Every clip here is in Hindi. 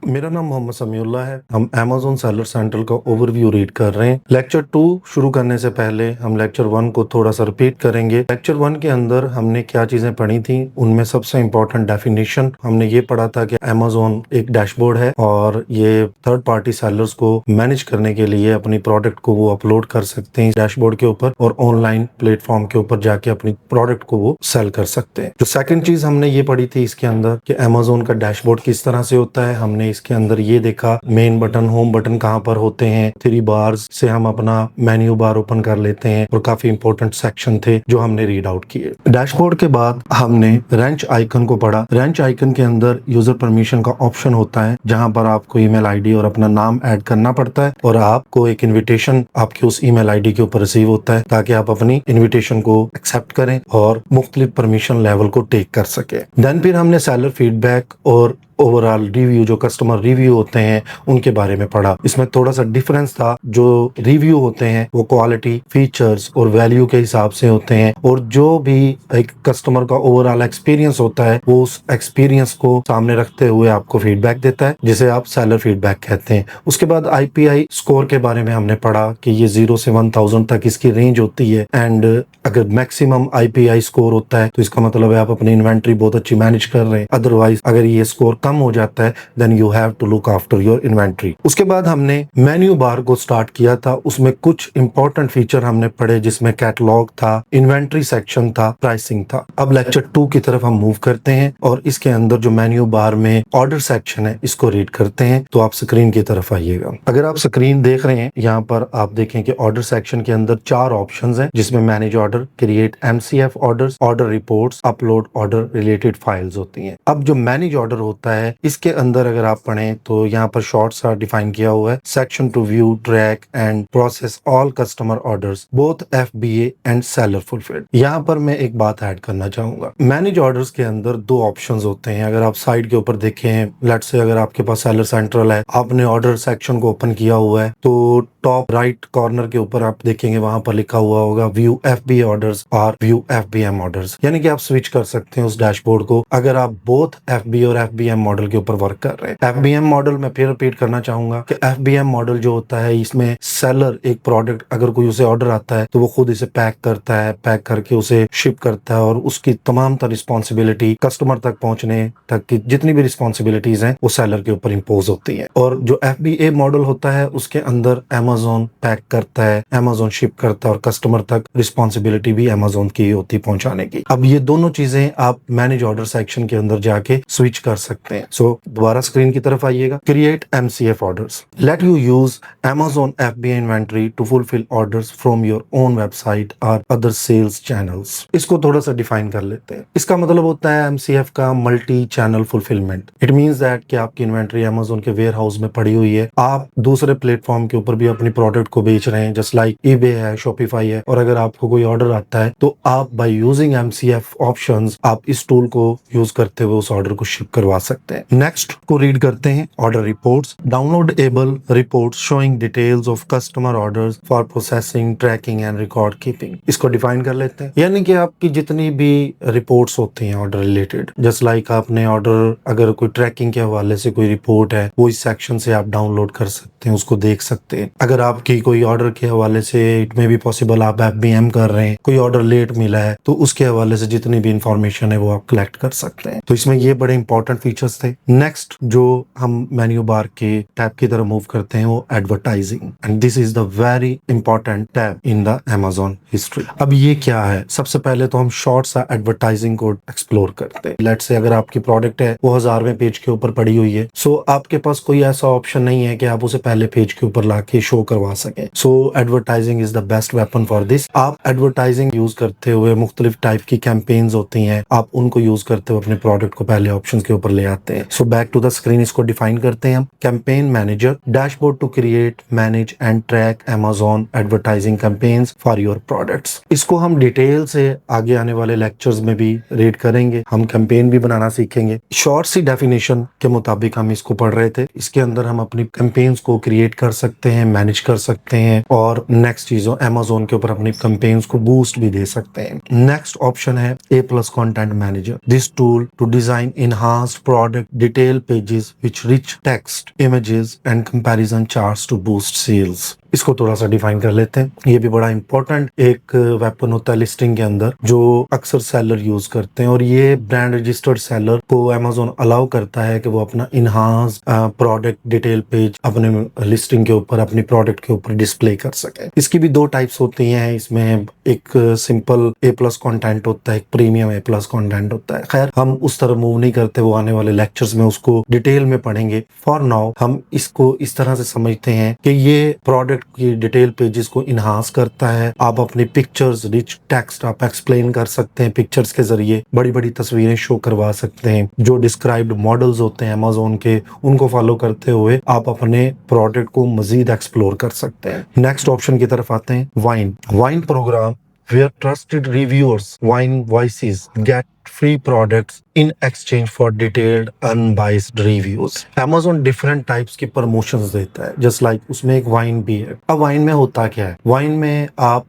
मेरा नाम मोहम्मद समीउल्लाह है। हम Amazon सेलर सेंट्रल का ओवरव्यू रीड कर रहे हैं। लेक्चर 2 शुरू करने से पहले हम लेक्चर 1 को थोड़ा सा रिपीट करेंगे। लेक्चर 1 के अंदर हमने क्या चीजें पढ़ी थी, उनमें सबसे इम्पोर्टेंट डेफिनेशन हमने ये पढ़ा था कि Amazon एक डैशबोर्ड है और ये थर्ड पार्टी सेलर्स को मैनेज करने के लिए अपनी प्रोडक्ट को वो अपलोड कर सकते हैं डैशबोर्ड के ऊपर और ऑनलाइन प्लेटफॉर्म के ऊपर जाके अपनी प्रोडक्ट को वो सेल कर सकते हैं। जो सेकंड चीज हमने ये पढ़ी थी इसके अंदर कि Amazon का डैशबोर्ड किस तरह से होता है। हमने इसके अंदर ये देखा मेन बटन, होम बटन कहाँ पर होते हैं, 3 बार्स से हम अपना मेन्यू बार ओपन कर लेते हैं और काफी इंपॉर्टेंट सेक्शन थे जो हमने रीड आउट किए। डैशबोर्ड के बाद हमने रेंच आइकन को पढ़ा। रेंच आइकन के अंदर यूजर परमिशन का ऑप्शन होता है जहां पर आपको ईमेल आईडी और अपना नाम ऐड करना पड़ता है और आपको एक इन्विटेशन आपके उस ईमेल आईडी के ऊपर रिसीव होता है ताकि आप अपनी इन्विटेशन को एक्सेप्ट करें और मुख्तलिफ परमिशन लेवल को टेक कर सके। देन फिर हमने सेलर फीडबैक और ओवरऑल रिव्यू, जो कस्टमर रिव्यू होते हैं उनके बारे में पढ़ा। इसमें थोड़ा सा डिफरेंस था। जो रिव्यू होते हैं वो क्वालिटी, फीचर्स और वैल्यू के हिसाब से होते हैं और जो भी एक कस्टमर का ओवरऑल एक्सपीरियंस होता है वो उस एक्सपीरियंस को सामने रखते हुए आपको फीडबैक देता है जिसे आप सेलर फीडबैक कहते हैं। उसके बाद IPI स्कोर के बारे में हमने पढ़ा कि ये 0 से 1000 तक इसकी रेंज होती है एंड अगर मैक्सिमम IPI स्कोर होता है तो इसका मतलब है आप अपनी इन्वेंट्री बहुत अच्छी मैनेज कर रहे हैं। अदरवाइज अगर ये स्कोर कम हो जाता है then you have to look after your inventory. उसके बाद हमने मेन्यू बार को स्टार्ट किया था। उसमें कुछ इंपॉर्टेंट फीचर हमने पढ़े जिसमें कैटलॉग था, इन्वेंट्री सेक्शन था, प्राइसिंग था। अब लेक्चर 2 की तरफ हम मूव करते हैं और इसके अंदर जो मेन्यू बार में ऑर्डर सेक्शन है इसको रीड करते हैं। तो आप स्क्रीन की तरफ आइएगा। अगर आप स्क्रीन देख रहे हैं यहाँ पर आप देखें कि ऑर्डर सेक्शन के अंदर 4 ऑप्शंस हैं जिसमें manage order, create MCF orders, order reports, upload order related files होती हैं। अब जो मैनेज ऑर्डर होता है इसके अंदर अगर आप पढ़ें तो यहाँ पर शॉर्ट सा डिफाइन किया हुआ है, section to view, track and process all customer orders both FBA and seller fulfilled. यहाँ पर मैं एक बात ऐड करना चाहूंगा। मैनेज ऑर्डर्स के अंदर 2 ऑप्शंस होते हैं। अगर आप साइड के ऊपर देखें, लेट्स से अगर आपके पास सेलर सेंट्रल है, आपने ऑर्डर सेक्शन को ओपन किया हुआ है तो टॉप राइट कॉर्नर के ऊपर आप देखेंगे वहां पर लिखा हुआ होगा व्यू FBA ऑर्डर्स और व्यू FBM ऑर्डर्स, यानी कि आप स्विच कर सकते हैं उस डैशबोर्ड को अगर आप बोथ FBA और FBM मॉडल के ऊपर वर्क कर रहे हैं। FBM मॉडल में फिर रिपीट करना चाहूंगा कि FBM मॉडल जो होता है इसमें सेलर एक प्रोडक्ट अगर कोई उसे ऑर्डर आता है तो वो खुद इसे पैक करता है, पैक करके उसे शिप करता है और उसकी तमाम तरह रिस्पॉन्सिबिलिटी कस्टमर तक पहुंचने तक की जितनी भी रिस्पॉन्सिबिलिटीज हैं वो सेलर के ऊपर इम्पोज होती है। और जो FBA मॉडल होता है उसके अंदर Amazon पैक करता है, Amazon शिप करता है और कस्टमर तक रिस्पॉन्सिबिलिटी भी Amazon की होती है पहुंचाने की। अब ये दोनों चीजें आप मैनेज ऑर्डर सेक्शन के अंदर जाके स्विच कर सकते हैं। सो दोबारा स्क्रीन की तरफ आइएगा। Create MCF orders, let you use Amazon FBA inventory to fulfil orders from your own website और अदर सेल्स चैनल्स। इसको थोड़ा सा डिफाइन कर लेते हैं। इसका मतलब होता है MCF का multi channel fulfilment. It means that कि आपकी इन्वेंट्री Amazon के वेयर हाउस में पड़ी हुई है, आप दूसरे प्लेटफॉर्म के ऊपर भी अपनी प्रोडक्ट को बेच रहे हैं जस्ट लाइक eBay है, Shopify है, और अगर आपको कोई ऑर्डर आता है तो आप बाय यूजिंग MCF ऑप्शंस आप इस टूल को यूज करते हुए उस ऑर्डर को शिप करवा सकते हैं। नेक्स्ट को रीड करते हैं। Order reports, downloadable reports showing details of customer orders for processing, tracking and record keeping. इसको डिफाइन कर लेते हैं, यानी कि आपकी जितनी भी रिपोर्ट्स होती हैं ऑर्डर रिलेटेड, जस्ट लाइक आपने ऑर्डर अगर कोई ट्रैकिंग के हवाले से कोई रिपोर्ट है वो इस सेक्शन से आप डाउनलोड कर सकते हैं, उसको देख सकते हैं। अगर आपकी कोई ऑर्डर के हवाले से इट में भी पॉसिबल आप FBM कर रहे हैं, कोई ऑर्डर लेट मिला है तो उसके हवाले से जितनी भी इंफॉर्मेशन है वो आप कलेक्ट कर सकते हैं। तो इसमें ये बड़े इंपॉर्टेंट फीचर्स थे। नेक्स्ट जो हम मेन्यू बार के टैब की तरफ मूव करते हैं वो advertising, and this is the very important tab in the Amazon history. अब ये क्या है, सबसे पहले तो हम शॉर्ट सा एडवर्टाइजिंग को एक्सप्लोर करते हैं। लेट्स से अगर आपकी प्रोडक्ट है वो 1000वें पेज के ऊपर पड़ी हुई है, सो आपके पास कोई ऐसा ऑप्शन नहीं है कि आप उसे पहले पेज के ऊपर लाके शो करवा सकें। So advertising is the best weapon for this. आप एडवर्टाइजिंग यूज करते हुए मुख्तलिफ टाइप की कैंपेन्स होती हैं, आप उनको यूज करते हुए अपने प्रोडक्ट को पहले ऑप्शन के ऊपर ले आते हैं। So back to the screen, इसको डिफाइन करते हैं हम। Campaign manager, dashboard to create, manage and track Amazon advertising campaigns for your products. इसको हम डिटेल से आगे आने वाले लेक्चर्स में भी रीड करेंगे, हम कैंपेन भी बनाना सीखेंगे। शॉर्ट सी डेफिनेशन के मुताबिक हम इसको पढ़ रहे थे। इसके अंदर हम अपनी कैंपेन्स को क्रिएट कर सकते हैं, मैनेज कर सकते हैं और नेक्स्ट चीजों Amazon के ऊपर अपनी कैंपेन्स को बूस्ट भी दे सकते हैं। नेक्स्ट ऑप्शन है A plus content manager. This tool to design enhanced product detail pages which rich text, images and comparison charts to boost sales। इसको थोड़ा सा डिफाइन कर लेते हैं। ये भी बड़ा इंपॉर्टेंट एक वेपन होता है लिस्टिंग के अंदर जो अक्सर सेलर यूज करते हैं, और ये ब्रांड रजिस्टर्ड सेलर को Amazon अलाउ करता है कि वो अपना इनहांस प्रोडक्ट डिटेल पेज अपने लिस्टिंग के ऊपर, अपनी प्रोडक्ट के ऊपर डिस्प्ले कर सके। इसकी भी दो टाइप्स होती हैं। इसमें एक सिंपल ए प्लस कॉन्टेंट होता है, एक प्रीमियम ए प्लस कॉन्टेंट होता है। खैर हम उस तरह मूव नहीं करते, वो आने वाले लेक्चर्स में उसको डिटेल में पढ़ेंगे। फॉर नाउ हम इसको इस तरह से समझते हैं कि ये प्रोडक्ट की डिटेल पेजेस को इनहांस करता है। आप अपनी पिक्चर्स, रिच टेक्स्ट आप एक्सप्लेन कर सकते हैं पिक्चर्स के जरिए, बड़ी बड़ी तस्वीरें शो करवा सकते हैं। जो डिस्क्राइब्ड मॉडल्स होते हैं अमेज़न के, उनको फॉलो करते हुए आप अपने प्रोडक्ट को मजीद एक्सप्लोर कर सकते हैं। नेक्स्ट ऑप्शन की तरफ आते हैं, Vine programme where trusted reviewers, wine voices get free products in exchange for detailed unbiased reviews। Amazon different types के promotions देता है, just like उसमें एक वाइन भी है। अब वाइन में होता क्या है, वाइन में आप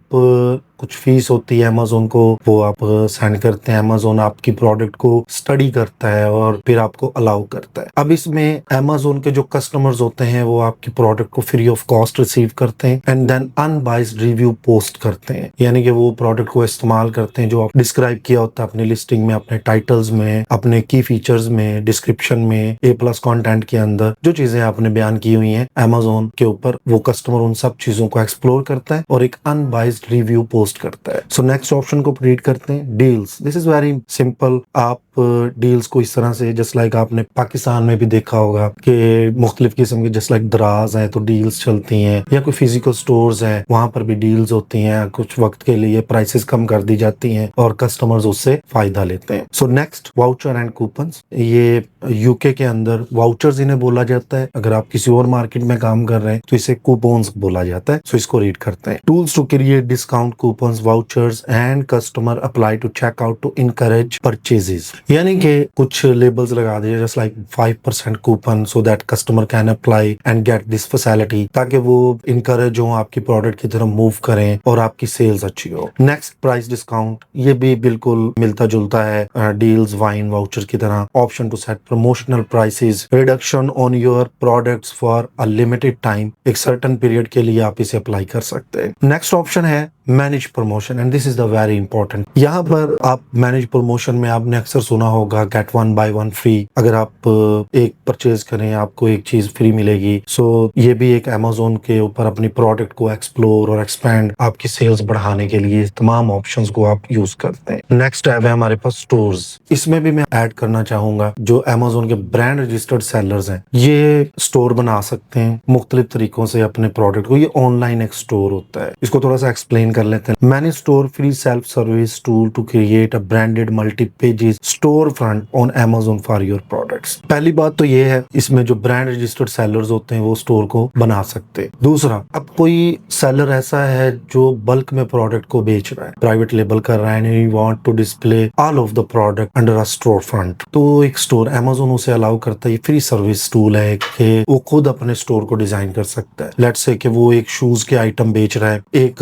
कुछ फीस होती है Amazon को, वो आप सेंड करते हैं। Amazon आपकी प्रोडक्ट को स्टडी करता है और फिर आपको अलाउ करता है। अब इसमें Amazon के जो कस्टमर्स होते हैं वो आपकी प्रोडक्ट को फ्री ऑफ कॉस्ट रिसीव करते हैं and then unbiased review post करते हैं, यानी कि वो प्रोडक्ट को इस्तेमाल करते हैं जो आप डिस्क्राइब किया होता है अपनी लिस्टिंग में, अपने टाइटल्स में, अपने की फीचर्स में, डिस्क्रिप्शन में, ए प्लस कंटेंट के अंदर जो चीजें आपने बयान की हुई हैं Amazon के ऊपर, वो कस्टमर उन सब चीजों को एक्सप्लोर करता है और एक अनबाइस्ड रिव्यू पोस्ट करता है। सो नेक्स्ट ऑप्शन को रीड करते हैं, deals. This is very simple. आप डील्स को इस तरह से, जस्ट लाइक आपने पाकिस्तान में भी देखा होगा कि मुख्तलिफ किस्म के, जस्ट लाइक दराज है तो डील्स चलती हैं, या कोई फिजिकल स्टोर्स है वहां पर भी डील्स होती हैं। कुछ वक्त के लिए प्राइसेस कम कर दी जाती हैं और कस्टमर्स उससे फायदा लेते हैं। So next, voucher and coupons. ये यूके के अंदर वाउचर्स इन्हें बोला जाता है। अगर आप किसी और मार्केट में काम कर रहे हैं तो इसे कूपन्स बोला जाता है। सो इसको रीड करते हैं, tools to create discount coupons, vouchers and customer apply to check out to encourage purchases. यानी कि कुछ लेबल्स लगा दिए, just like 5% coupon so that customer can apply and get this facility, ताकि वो इनकरेज हो आपकी प्रोडक्ट की तरफ मूव करें और आपकी सेल्स अच्छी हो। Next, price discount. ये भी बिल्कुल मिलता जुलता है डील्स, वाइन वाउचर की तरह। Option to set promotional prices, reduction on your products for a limited time. एक सर्टेन पीरियड के लिए आप इसे अप्लाई कर सकते हैं। नेक्स्ट ऑप्शन है manage promotion and this is the very important. यहाँ पर आप मैनेज प्रमोशन में आपने अक्सर सुना होगा गेट 1 बाय 1 फ्री। अगर आप एक परचेज करें आपको एक चीज फ्री मिलेगी। सो ये भी एक Amazon के ऊपर अपनी प्रोडक्ट को एक्सप्लोर और एक्सपैंड, आपकी सेल्स बढ़ाने के लिए तमाम ऑप्शंस को आप यूज करते हैं। नेक्स्ट टैब है हमारे पास स्टोर्स। इसमें भी मैं ऐड करना चाहूंगा जो Amazon के ब्रांड रजिस्टर्ड सेलर्स हैं, ये स्टोर बना सकते हैं मुख्तलिफ तरीकों से अपने प्रोडक्ट को। ये ऑनलाइन एक स्टोर होता है। इसको थोड़ा सा एक्सप्लेन कर लेते हैं। Manage store free self service tool to create a branded multi pages store front on Amazon for your products. पहली बात तो ये है, इसमें जो ब्रांड रजिस्टर्ड सेलर्स होते हैं वो स्टोर को बना सकते हैं। दूसरा, अब कोई सेलर ऐसा है जो बल्क में प्रोडक्ट को बेच रहा है, प्राइवेट लेबल कर रहा है, and you want to display all of the product under a store front, तो एक स्टोर Amazon उसे अलाउ करता है। ये फ्री सर्विस टूल है कि वो खुद अपने स्टोर को डिजाइन कर सकता है। लेट्स से कि वो एक शूज के आइटम बेच रहा है, एक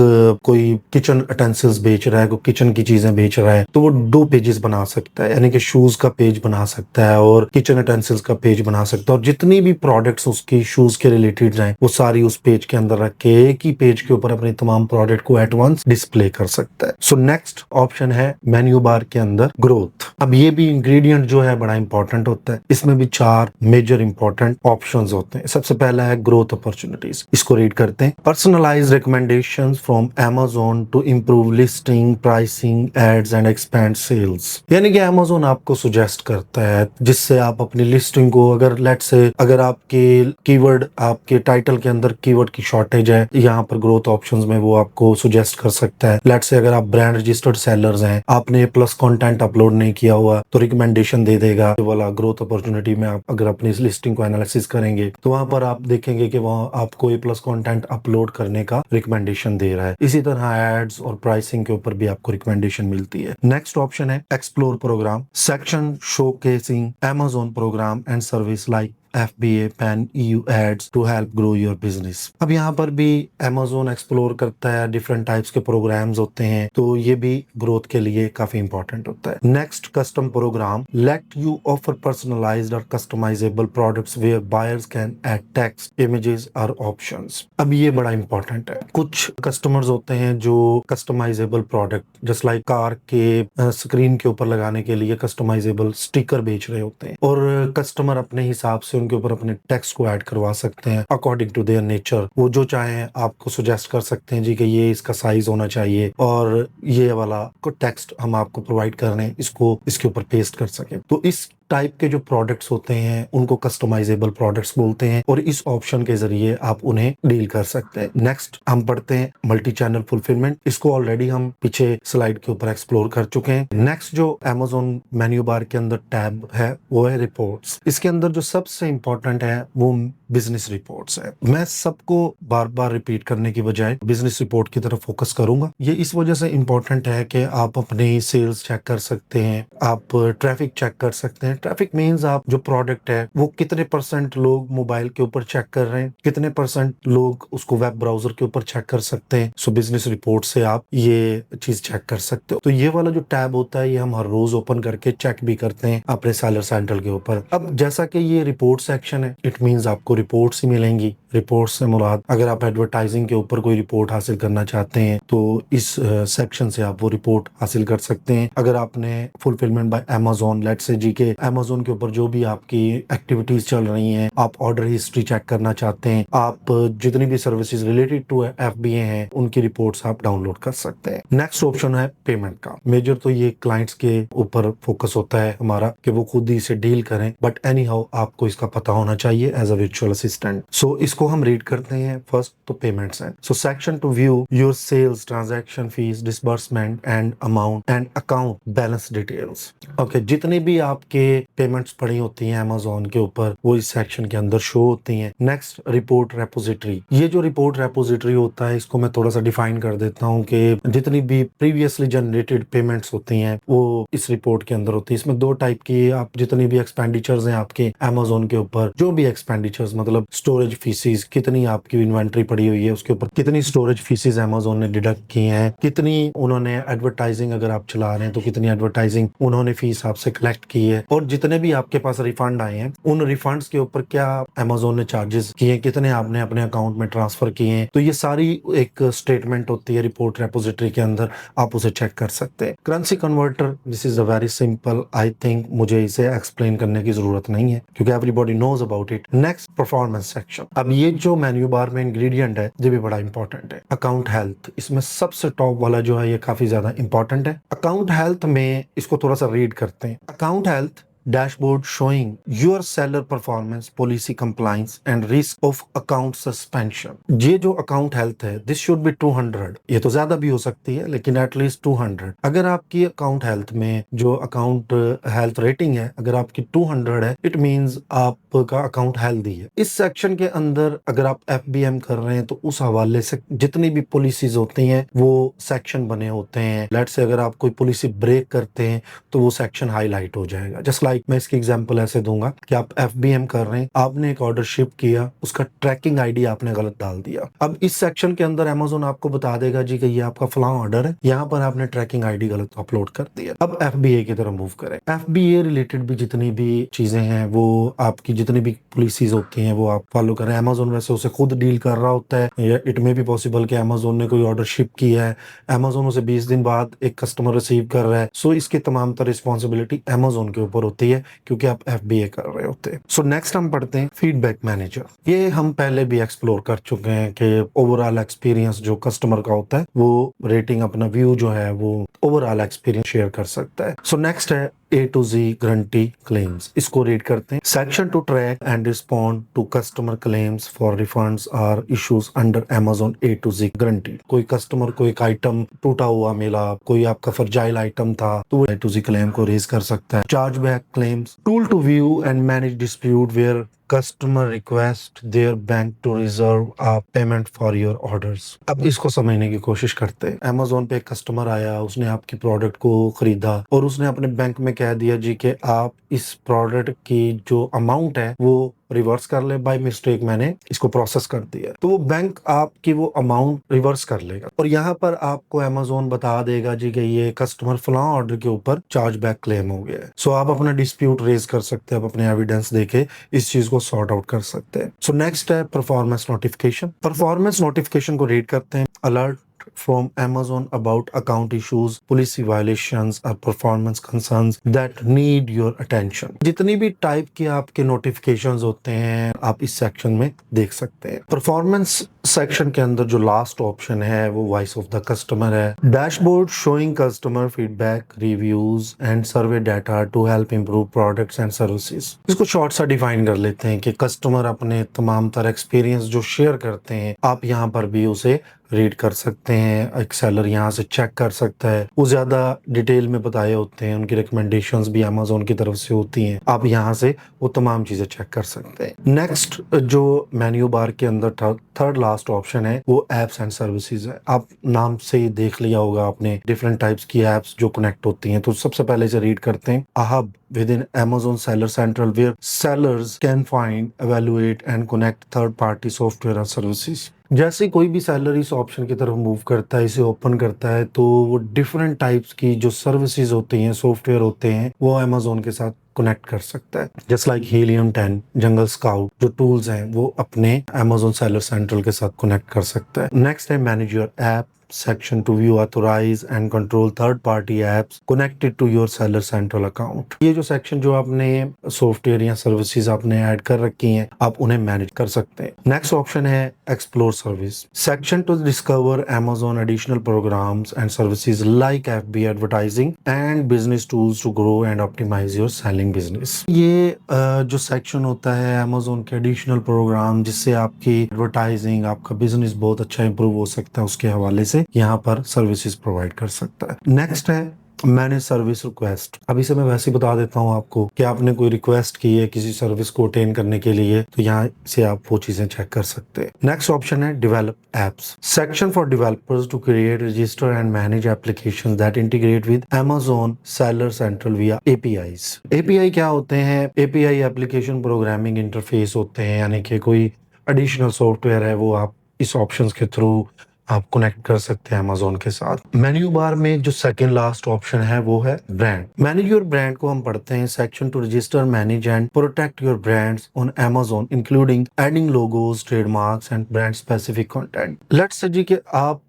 कोई किचन अटेंसिल्स बेच रहा है, कोई किचन की चीजें बेच रहा है, तो वो 2 पेजेस बना सकता है, यानी कि शूज का पेज बना सकता है और किचन अटेंसिल्स का पेज बना सकता है, और जितनी भी प्रोडक्ट्स उसकी शूज के रिलेटेड हैं वो सारी उस पेज के अंदर रख के एक ही पेज के ऊपर अपने तमाम प्रोडक्ट को एट वंस डिस्प्ले कर सकता है। सो नेक्स्ट ऑप्शन है मेन्यू बार के अंदर ग्रोथ। अब ये भी इंग्रेडिएंट जो है बड़ा इंपॉर्टेंट होता है। इसमें भी 4 मेजर इंपॉर्टेंट ऑप्शंस होते हैं। सबसे पहला है ग्रोथ अपॉर्चुनिटीज। इसको रीड करते हैं, personalised recommendations from Amazon to improve listing, pricing, ads and expand sales. यानी कि Amazon आपको सुजेस्ट करता है जिससे आप अपनी लिस्टिंग को, अगर लेट्स से अगर आपके कीवर्ड, आपके टाइटल के अंदर कीवर्ड की शॉर्टेज है, यहाँ पर ग्रोथ ऑप्शंस में वो आपको सुजेस्ट कर सकता है। लेट्स से अगर आप ब्रांड रजिस्टर्ड सेलर्स हैं, आपने प्लस कंटेंट अपलोड नहीं किया हुआ, तो रिकमेंडेशन दे देगा। ये वाला ग्रोथ अपॉर्चुनिटी में आप अगर अपनी इस लिस्टिंग को एनालिसिस करेंगे तो वहां पर आप देखेंगे कि वहाँ आपको ए प्लस कंटेंट अपलोड करने का रिकमेंडेशन दे रहा है। इसी तरह एड्स और प्राइसिंग के ऊपर भी आपको रिकमेंडेशन मिलती है। नेक्स्ट ऑप्शन है explore programme, section showcasing Amazon programme and service like FBA pan EU ads to help grow your business. अब यहाँ पर भी Amazon एक्सप्लोर करता है, डिफरेंट टाइप्स के प्रोग्राम्स होते हैं, तो ये भी ग्रोथ के लिए काफी इंपॉर्टेंट होता है। Next, custom program let you offer personalised और customisable products where buyers can add text, images और ऑप्शंस। अब ये बड़ा इंपॉर्टेंट है। कुछ कस्टमर्स होते हैं जो customisable product just like car के स्क्रीन के ऊपर लगाने के लिए कस्टमाइजेबल स्टिकर बेच रहे होते हैं, और कस्टमर अपने हिसाब से उनके ऊपर अपने टेक्स्ट को ऐड करवा सकते हैं अकॉर्डिंग टू देयर नेचर। वो जो चाहे आपको सुजेस्ट कर सकते हैं जी कि ये इसका साइज होना चाहिए और ये वाला को टेक्स्ट हम आपको प्रोवाइड कर रहे हैं, इसको इसके ऊपर पेस्ट कर सके। तो इस टाइप के जो प्रोडक्ट्स होते हैं उनको कस्टमाइजेबल प्रोडक्ट्स बोलते हैं, और इस ऑप्शन के जरिए आप उन्हें डील कर सकते हैं। नेक्स्ट हम पढ़ते हैं मल्टी चैनल फुलफिलमेंट। इसको ऑलरेडी हम पीछे स्लाइड के ऊपर एक्सप्लोर कर चुके हैं। नेक्स्ट जो Amazon मेन्यू बार के अंदर टैब है वो है रिपोर्ट्स। इसके अंदर जो सबसे इंपॉर्टेंट है वो बिजनेस रिपोर्ट्स है। मैं सबको बार बार रिपीट करने की बजाय बिजनेस रिपोर्ट की तरफ फोकस करूंगा। ये इस वजह से इंपॉर्टेंट है कि आप अपनी सेल्स चेक कर सकते हैं, आप ट्रैफिक चेक कर सकते हैं। ट्रैफिक मीन्स आप जो प्रोडक्ट है वो कितने % लोग मोबाइल के ऊपर चेक कर रहे हैं, कितने % लोग उसको वेब ब्राउजर के ऊपर चेक कर सकते हैं। सो बिजनेस रिपोर्ट से आप ये चीज चेक कर सकते हो। तो ये वाला जो टैब होता है ये हम हर रोज ओपन करके चेक भी करते हैं अपने सेलर सेंट्रल के ऊपर। अब जैसा कि ये रिपोर्ट सेक्शन है, इट मीन्स आपको रिपोर्ट्स ही मिलेंगी। रिपोर्ट से मुराद अगर आप एडवर्टाइजिंग के ऊपर कोई रिपोर्ट हासिल करना चाहते हैं तो इस सेक्शन से आप वो रिपोर्ट हासिल कर सकते हैं। अगर आपने fulfilment bye Amazon let's say जी के Amazon के ऊपर जो भी आपकी एक्टिविटीज चल रही हैं, आप ऑर्डर हिस्ट्री चेक करना चाहते हैं, आप जितनी भी सर्विसेज रिलेटेड टू FBA हैं उनकी रिपोर्ट्स आप डाउनलोड कर सकते हैं। नेक्स्ट ऑप्शन है पेमेंट का। मेजर तो ये क्लाइंट्स के ऊपर फोकस होता है हमारा कि वो खुद ही इसे डील करें, बट एनी हाउ आपको इसका पता होना चाहिए as a virtual assistant. So इसको हम रीड करते हैं। फर्स्ट तो पेमेंट्स है। So section to view your sales, transaction fees, disbursement and amount and account balance details. Okay, जितनी भी आपके पेमेंट्स पड़ी होती हैं Amazon के ऊपर वो इस सेक्शन के अंदर शो होती हैं। Next, report repository. ये जो रिपोर्ट रेपोजिटरी होता है इसको मैं थोड़ा सा डिफाइन कर देता हूँ कि जितनी भी प्रीवियसली जनरेटेड पेमेंट्स होती हैं वो इस रिपोर्ट के अंदर होती है। इसमें दो टाइप की, आप जितनी भी एक्सपेंडिचर्स हैं आपके Amazon के ऊपर, जो भी एक्सपेंडिचर्स मतलब स्टोरेज फीसिस, कितनी आपकी इन्वेंट्री पड़ी हुई है उसके ऊपर कितनी स्टोरेज फीसिस Amazon ने डिडक्ट की हैं, कितनी उन्होंने एडवर्टाइजिंग अगर आप चला रहे हैं तो कितनी एडवर्टाइजिंग उन्होंने फीस आपसे कलेक्ट की है, और जितने भी आपके पास रिफंड आए हैं उन रिफंड्स के ऊपर क्या Amazon ने चार्जेस किए, कितने आपने अपने अकाउंट में ट्रांसफर किए हैं। तो ये सारी एक स्टेटमेंट होती है रिपोर्ट रेपोजिटरी के अंदर, आप उसे चेक कर सकते हैं। Currency converter, this is a very simple, I think मुझे इसे एक्सप्लेन करने की जरूरत नहीं है क्योंकि everybody knows about it. Next, performance section. अब ये जो मेन्यू बार में इंग्रेडिएंट है ये भी बड़ा इंपॉर्टेंट है। अकाउंट हेल्थ, इसमें सबसे टॉप वाला जो है ये काफी ज्यादा इंपॉर्टेंट है। अकाउंट हेल्थ में इसको थोड़ा सा रीड करते हैं। Account health dashboard showing your seller performance, policy compliance and risk of account suspension। ये जो account health है this should be 200, ये तो ज्यादा भी हो सकती है लेकिन at least 200। अगर आपकी account health में जो account health rating है अगर आपकी 200 है, it means आपका account healthy है। इस सेक्शन के अंदर अगर आप FBM कर रहे हैं तो उस हवाले से जितनी भी पॉलिसीज होती हैं वो सेक्शन बने होते हैं। लेट्स से अगर आप कोई पॉलिसी ब्रेक करते हैं तो वो सेक्शन हाईलाइट हो जाएगा। जस्ट लाइक मैं इसकी एग्जांपल ऐसे दूंगा कि आप FBM कर रहे हैं, आपने एक ऑर्डर शिप किया, उसका ट्रैकिंग आईडी आपने गलत डाल दिया। अब इस सेक्शन के अंदर Amazon आपको बता देगा जी कि ये आपका फलां ऑर्डर है, यहाँ पर आपने ट्रैकिंग आईडी गलत अपलोड कर दिया। अब FBA की तरफ मूव करें। FBA रिलेटेड भी जितनी भी चीजें हैं वो आपकी जितनी भी पॉलिसीज होती हैं वो आप फॉलो करें। Amazon वैसे उसे खुद डील कर रहा होता है, इट मे बी पॉसिबल कि Amazon ने कोई ऑर्डर शिप किया है, Amazon उसे 20 दिन बाद एक कस्टमर रिसीव कर रहा है, सो इसकी तमाम तर रिस्पॉन्सिबिलिटी Amazon के ऊपर होती है क्योंकि आप FBA कर रहे होते हैं। सो नेक्स्ट हम पढ़ते हैं फीडबैक मैनेजर। ये हम पहले भी एक्सप्लोर कर चुके हैं कि ओवरऑल एक्सपीरियंस जो कस्टमर का होता है वो रेटिंग अपना व्यू जो है वो ओवरऑल एक्सपीरियंस शेयर कर सकता है। सो नेक्स्ट है A to Z guarantee claims. इसको रीड करते हैं। Section to track and respond to customer claims for refunds or issues under Amazon A to Z guarantee. कोई कस्टमर को एक आइटम टूटा हुआ मिला, कोई आपका फ्रजाइल आइटम था तो A to Z क्लेम को रेज कर सकता है। Charge back claims, tool to view and manage dispute where customer request their bank to reserve a payment for your orders. अब इसको समझने की कोशिश करते हैं। Amazon पे एक कस्टमर आया, उसने आपकी प्रोडक्ट को खरीदा और उसने अपने बैंक में कह दिया जी कि आप इस प्रोडक्ट की जो अमाउंट है वो रिवर्स कर ले, बाय मिस्टेक मैंने इसको प्रोसेस कर दिया, तो वो बैंक आपकी वो अमाउंट रिवर्स कर लेगा। और यहाँ पर आपको अमेजोन बता देगा जी कि ये कस्टमर फलां ऑर्डर के ऊपर चार्जबैक क्लेम हो गया है। सो आप अपना डिस्प्यूट रेज कर सकते हैं, आप अपने एविडेंस देके इस चीज को सॉर्ट आउट कर सकते हैं। सो नेक्स्ट है परफॉर्मेंस नोटिफिकेशन। परफॉर्मेंस नोटिफिकेशन को रीड करते हैं। Alert from Amazon about account issues, policy violations or performance concerns that need your attention। जितनी भी टाइप के आपके नोटिफिकेशंस होते हैं आप इस सेक्शन में देख सकते हैं। परफॉर्मेंस सेक्शन के अंदर जो लास्ट ऑप्शन है वो वॉइस ऑफ द कस्टमर है। Dashboard showing customer feedback, reviews and survey data to help improve products and services. इसको शॉर्ट सा डिफाइन कर लेते हैं कि कस्टमर अपने तमाम तरह एक्सपीरियंस जो शेयर करते हैं आप यहाँ पर भी उसे रीड कर सकते हैं। एक सेलर यहाँ से चेक कर सकता है, वो ज्यादा डिटेल में बताए होते हैं, उनकी रिकमेंडेशंस भी अमेजोन की तरफ से होती हैं, आप यहाँ से वो तमाम चीजें चेक कर सकते हैं। नेक्स्ट जो मेन्यू बार के अंदर थर्ड लास्ट ऑप्शन है वो एप्स एंड सर्विसेज है। आप नाम से ही देख लिया होगा आपने डिफरेंट टाइप्स की एप्स जो कनेक्ट होती हैं, तो सबसे पहले से रीड करते हैं। A hub within Amazon Seller Central where sellers can find, evaluate and connect third-party software और services। जैसे कोई भी सेलर इस ऑप्शन की तरफ मूव करता है, इसे ओपन करता है, तो वो डिफरेंट टाइप्स की जो सर्विसेज होती हैं, सॉफ्टवेयर होते हैं, वो अमेजोन के साथ कनेक्ट कर सकता है। जस्ट लाइक हीलियम 10, जंगल स्काउट जो टूल्स हैं वो अपने अमेजोन सेलर सेंट्रल के साथ कनेक्ट कर सकता है। नेक्स्ट है manage your app section to view, authorize and control third party apps connected to your seller central account। ये जो सेक्शन जो आपने सॉफ्टवेयर या सर्विसेज आपने ऐड कर रखी हैं आप उन्हें मैनेज कर सकते हैं। नेक्स्ट ऑप्शन है explore service section two discover Amazon additional programs and services like FB advertising and business tools to grow and optimize your selling business। ये जो सेक्शन होता है Amazon के एडिशनल प्रोग्राम जिससे आपकी एडवर्टाइजिंग, आपका बिजनेस बहुत अच्छा इंप्रूव हो सकता है, उसके हवाले से यहाँ पर सर्विसेज प्रोवाइड कर सकता है। नेक्स्ट है मैनेज सर्विस रिक्वेस्ट। अभी से मैं वैसे ही बता देता हूँ आपको कि आपने कोई रिक्वेस्ट की है किसी सर्विस को अटेन करने के लिए, तो यहाँ से आप वो चीजें चेक कर सकते हैं। नेक्स्ट ऑप्शन है develop apps section for developers to create, register and manage applications that integrate with Amazon seller central via APIs। API क्या होते हैं? API एप्लीकेशन प्रोग्रामिंग इंटरफेस होते हैं, यानी कि कोई एडिशनल सॉफ्टवेयर है वो आप इस ऑप्शंस के थ्रू आप कनेक्ट कर सकते हैं अमेजोन के साथ। मेन्यू बार में जो सेकंड लास्ट ऑप्शन है वो है ब्रांड। मैनेज योर ब्रांड को हम पढ़ते हैं section two register, manage and protect your brands on Amazon including adding logos, trademarks and brand specific content. Let's say जी कि आप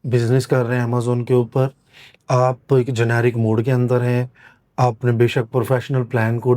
बिजनेस कर रहे हैं अमेजोन के ऊपर, आप एक जेनेरिक मोड के अंदर हैं, आपने बेशक प्रोफेशनल प्लान को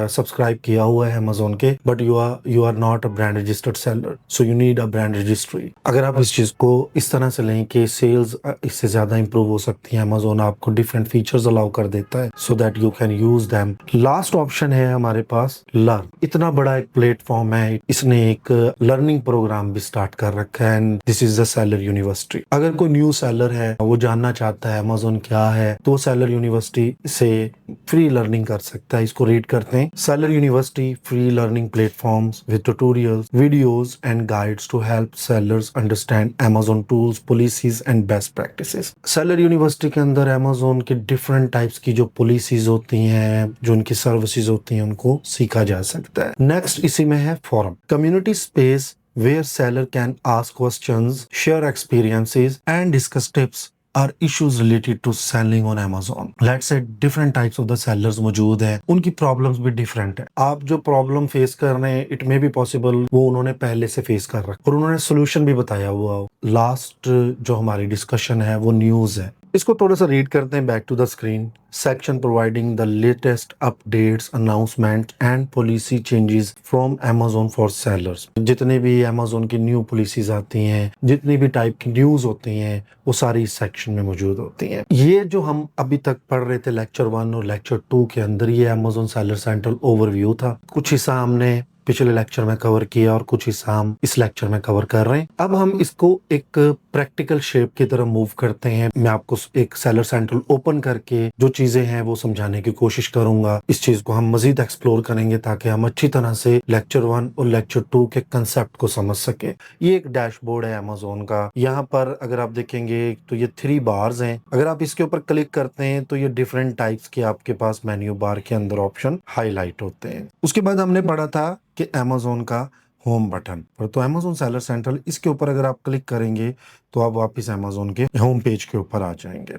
सब्सक्राइब किया हुआ है अमेजोन के, but you are not a brand registered seller, so you need a brand registry. अगर आप इस चीज को इस तरह से लें कि सेल्स इससे ज्यादा इंप्रूव हो सकती है, अमेजोन आपको डिफरेंट फीचर्स अलाउ कर देता है so that you can use them. Last option है हमारे पास लर्न। इतना बड़ा एक प्लेटफॉर्म है, इसने एक लर्निंग प्रोग्राम भी स्टार्ट कर रखा है and this is the seller university. अगर कोई न्यू सेलर है वो जानना चाहता है अमेजोन क्या है, तो सेलर यूनिवर्सिटी से फ्री लर्निंग कर सकता है। इसको रीड करते हैं। Seller university free learning platforms with tutorials, videos and guides to help sellers understand Amazon tools, policies and best practices. Seller university के अंदर Amazon के डिफरेंट टाइप्स की जो पॉलिसीज होती हैं, जो उनकी सर्विसेज होती हैं, उनको सीखा जा सकता है। नेक्स्ट इसी में है forum, community space where seller can ask questions, share experiences and discuss tips are issues related to selling on Amazon। Let's say different types of the sellers मौजूद हैं, उनकी प्रॉब्लम्स भी डिफरेंट है। आप जो प्रॉब्लम फेस कर रहे हैं इट मे बी पॉसिबल वो उन्होंने पहले से फेस कर रखा और उन्होंने सोल्यूशन भी बताया हुआ हो। लास्ट जो हमारी डिस्कशन है वो न्यूज है, इसको थोड़ा सा रीड करते हैं। Back to the screen section providing the latest updates, announcement and policy changes from Amazon for sellers. जितने भी Amazon की न्यू पॉलिसीज आती हैं, जितनी भी टाइप की न्यूज होती हैं, वो सारी इस सेक्शन में मौजूद होती हैं। ये जो हम अभी तक पढ़ रहे थे लेक्चर 1 और लेक्चर 2 के अंदर, ये Amazon सेलर सेंट्रल ओवरव्यू था। कुछ हिस्सा हमने पिछले लेक्चर में कवर किया और कुछ हिस्सा हम इस लेक्चर में कवर कर रहे हैं। अब हम इसको एक प्रैक्टिकल शेप की तरफ मूव करते हैं। मैं आपको एक सेलर सेंट्रल ओपन करके जो चीजें हैं वो समझाने की कोशिश करूंगा। इस चीज को हम मजीद एक्सप्लोर करेंगे ताकि हम अच्छी तरह से लेक्चर 1 और लेक्चर 2 के कंसेप्ट को समझ सके। ये एक डैशबोर्ड है Amazon का। यहाँ पर अगर आप देखेंगे तो ये 3 बार्स हैं। अगर आप इसके ऊपर क्लिक करते हैं तो ये डिफरेंट टाइप्स के आपके पास मेन्यू बार के अंदर ऑप्शन हाईलाइट होते हैं। उसके बाद हमने पढ़ा था कि अमेज़न का होम बटन पर। तो अमेज़न सेलर सेंट्रल, इसके ऊपर अगर आप क्लिक करेंगे तो आप वापस अमेज़न के होम पेज के ऊपर आ जाएंगे।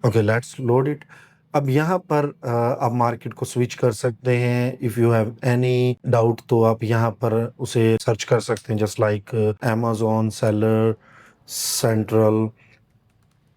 Okay, let's load it. अब यहाँ पर आप मार्केट को स्विच कर सकते हैं। If you have any doubt तो आप यहाँ पर उसे सर्च कर सकते हैं, just like Amazon seller central.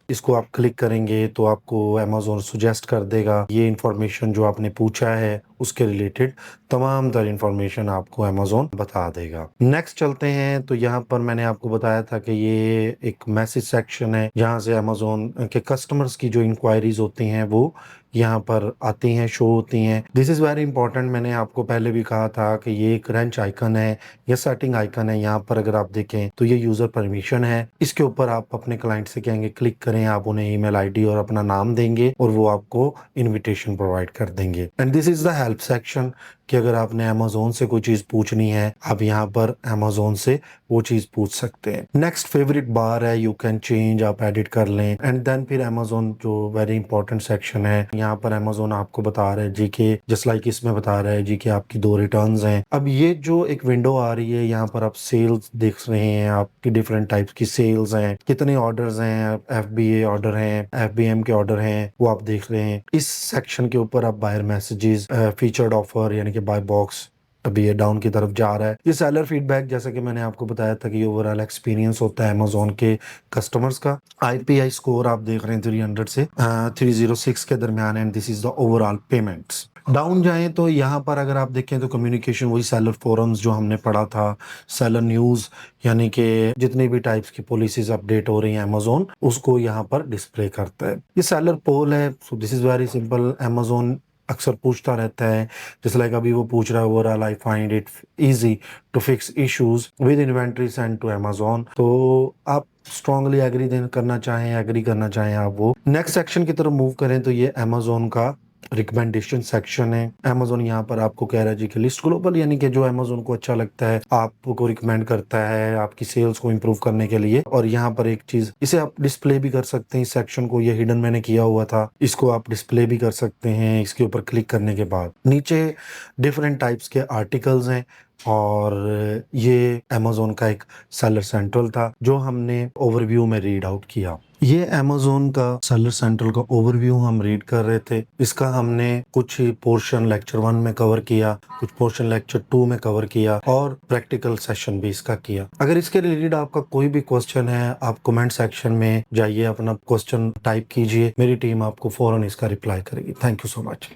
इसको आप क्लिक करेंगे तो आपको अमेज़न सजेस्ट कर देगा ये इंफॉर्मेशन जो आपने पूछा है उसके रिलेटेड तमाम तर इंफॉर्मेशन आपको अमेज़न बता देगा। नेक्स्ट चलते हैं। तो यहाँ पर मैंने आपको बताया था कि ये एक मैसेज सेक्शन है जहाँ से अमेज़न के कस्टमर्स की जो इंक्वायरीज होती हैं वो यहाँ पर आती हैं, शो होती हैं। This is very important. मैंने आपको पहले भी कहा था कि ये एक रेंच आइकन है या सेटिंग आइकन है। यहाँ पर अगर आप देखें तो ये यूज़र परमिशन है। इसके ऊपर आप अपने क्लाइंट से कहेंगे क्लिक करें, आप उन्हें ईमेल आईडी और अपना नाम देंगे और वो आपको इनविटेशन प्रोवाइड कर देंगे। And this is the help section कि अगर आपने अमेज़न से कोई चीज़ पूछनी है आप यहाँ पर अमेज़न से वो चीज़ पूछ सकते हैं। नेक्स्ट फेवरेट बार है, यू कैन चेंज, आप एडिट कर लें। एंड देन फिर अमेज़न जो वेरी इंपॉर्टेंट सेक्शन है, यहाँ पर अमेज़न आपको बता रहा है जी के, जस्ट लाइक इसमें बता रहा है जी कि आपकी 2 रिटर्न्स हैं। अब ये जो एक विंडो आ रही है यहाँ पर आप सेल्स देख रहे हैं, आपकी डिफरेंट टाइप्स की सेल्स हैं, कितने ऑर्डर्स हैं, FBA ऑर्डर हैं, FBM के ऑर्डर हैं, वो आप देख रहे हैं। इस सेक्शन के ऊपर आप बायर मैसेजेस, फीचर्ड ऑफर यानी कि बाय बॉक्स, अभी ये डाउन की तरफ जा रहा है। ये सेलर फीडबैक, जैसा कि मैंने आपको बताया था कि ये ओवरऑल एक्सपीरियंस होता है अमेज़न के कस्टमर्स का। IPI स्कोर आप देख रहे हैं 300 से 306 के दरमियान। And this is the overall payments. Down जाएं तो यहाँ पर अगर आप देखें तो कम्युनिकेशन, वही सेलर फोरम्स जो हमने पढ़ा था, सेलर न्यूज़ यानी कि जितनी भी टाइप्स की पॉलिसीज अपडेट हो रही हैं अमेज़न उसको यहाँ पर डिस्प्ले करता है। ये सेलर पोल है। So this is very simple. Amazon अक्सर पूछता रहता है, जैसे लाइक अभी वो पूछ रहा है overall I find it easy to fix issues with inventory send to Amazon. तो आप स्ट्रांगली करना चाहें आप वो नेक्स्ट सेक्शन की तरफ मूव करें तो ये अमेज़न का रिकमेंडेशन सेक्शन है। अमेज़न यहाँ पर आपको कह रहा है जी कि लिस्ट ग्लोबल, यानी कि जो अमेज़न को अच्छा लगता है आपको रिकमेंड करता है आपकी सेल्स को इंप्रूव करने के लिए। और यहाँ पर एक चीज, इसे आप डिस्प्ले भी कर सकते हैं इस सेक्शन को, ये हिडन मैंने किया हुआ था, इसको आप डिस्प्ले भी कर सकते हैं। इसके ऊपर क्लिक करने के बाद नीचे डिफरेंट टाइप्स के आर्टिकल्स हैं और ये अमेज़न का एक सेलर सेंट्रल था जो हमने ओवरव्यू में रीड आउट किया। ये अमेज़न का सेलर सेंट्रल का ओवरव्यू हम रीड कर रहे थे। इसका हमने कुछ पोर्शन लेक्चर 1 में कवर किया, कुछ पोर्शन लेक्चर 2 में कवर किया और प्रैक्टिकल सेशन भी इसका किया। अगर इसके रिलेटेड आपका कोई भी क्वेश्चन है आप कमेंट सेक्शन में जाइए, अपना क्वेश्चन टाइप कीजिए, मेरी टीम आपको फौरन इसका रिप्लाई करेगी। Thank you so much.